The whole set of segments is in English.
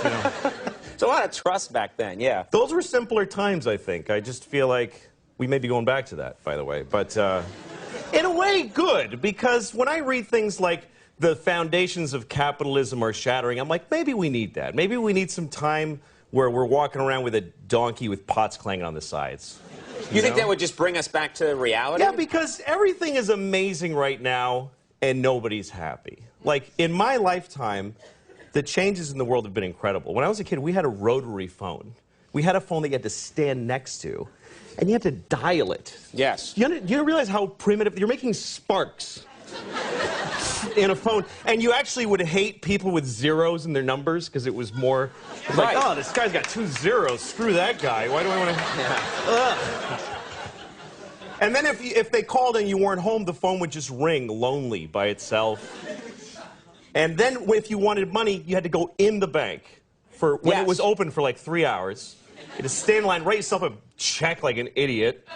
much, you know. It's a lot of trust back then, yeah. Those were simpler times, I think. I just feel like we may be going back to that, by the way. But in a way, good, because when I read things like the foundations of capitalism are shattering, I'm like, maybe we need that. Maybe we need some time where we're walking around with a donkey with pots clanging on the sides. You think that would just bring us back to reality? Yeah, because everything is amazing right now, and nobody's happy. Like, in my lifetime, the changes in the world have been incredible. When I was a kid, we had a rotary phone. We had a phone that you had to stand next to, and you had to dial it. Yes. You realize how primitive? You're making sparks in a phone, and you actually would hate people with zeros in their numbers because it was more like, oh, this guy's got 2 zeros. Screw that guy. Why do I want to? Yeah. And then if they called and you weren't home, the phone would just ring lonely by itself. And then if you wanted money, you had to go in the bank for when it was open for like 3 hours. You had to stand in line, write yourself a check like an idiot.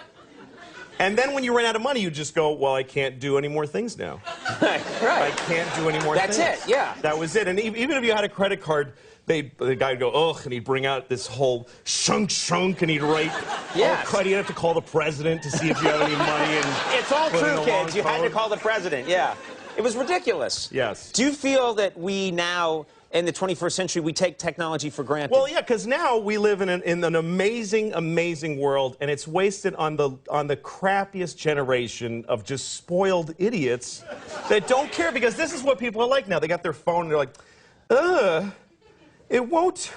And then when you ran out of money, you just go, well, I can't do any more things now. Right. I can't do any more things. That's it, yeah. That was it. And even if you had a credit card, the guy would go, ugh, and he'd bring out this whole shunk, and he'd write, oh, you'd have to call the president to see if you have any money. And it's all true, kids. You had to call the president, yeah. It was ridiculous. Yes. Do you feel that we now, in the 21st century, we take technology for granted? Well, yeah, because now we live in an amazing, amazing world, and it's wasted on the crappiest generation of just spoiled idiots that don't care, because this is what people are like now. They got their phone, and they're like, it won't.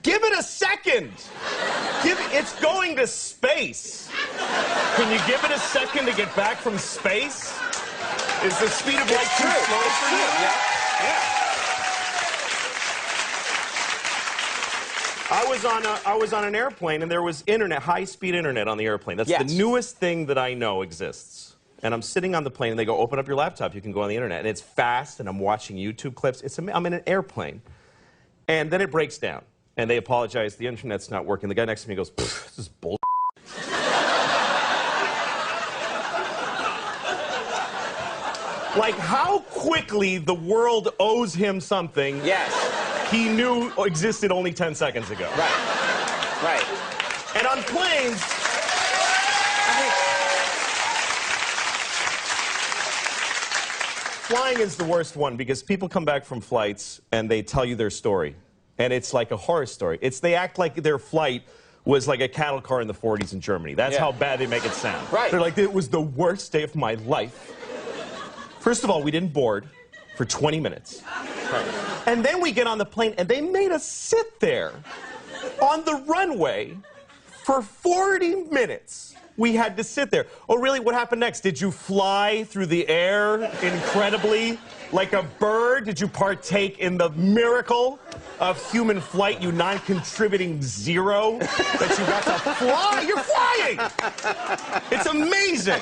Give it a second. It's going to space. Can you give it a second to get back from space? Is the speed of light too slow for you? Yeah. I was on an airplane, and there was internet, high-speed internet on the airplane. That's the newest thing that I know exists. And I'm sitting on the plane, and they go, open up your laptop. You can go on the internet. And it's fast, and I'm watching YouTube clips. I'm in an airplane. And then it breaks down. And they apologize. The internet's not working. The guy next to me goes, this is bull. Like, how quickly the world owes him something he knew existed only 10 seconds ago. Right. And on planes, flying is the worst one, because people come back from flights and they tell you their story. And it's like a horror story. They act like their flight was like a cattle car in the 40s in Germany. That's how bad they make it sound. Right. They're like, it was the worst day of my life. First of all, we didn't board for 20 minutes. Right. And then we get on the plane, and they made us sit there on the runway for 40 minutes. We had to sit there. Oh, really? What happened next? Did you fly through the air incredibly like a bird? Did you partake in the miracle of human flight, you non-contributing zero, that you got to fly? You're flying! It's amazing.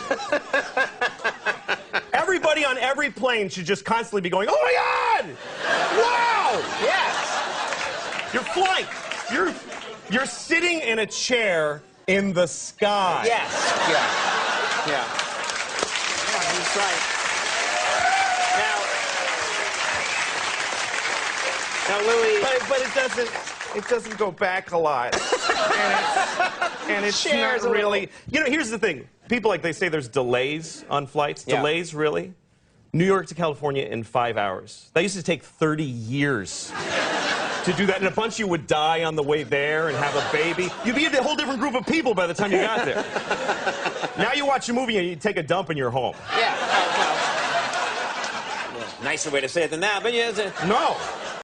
Everybody on every plane should just constantly be going, oh my God! Wow! Yes! You're flying. You're sitting in a chair in the sky. Yes. Yeah. That's right. Now, Louis... But it doesn't go back a lot. and it's not really... You know, here's the thing. People, like, they say there's delays on flights. Yeah. Delays, really? New York to California in 5 hours. That used to take 30 years to do that. And a bunch of you would die on the way there and have a baby. You'd be a whole different group of people by the time you got there. Now you watch a movie and you take a dump and you're home. Yeah. Well, nicer way to say it than that, but yeah. No.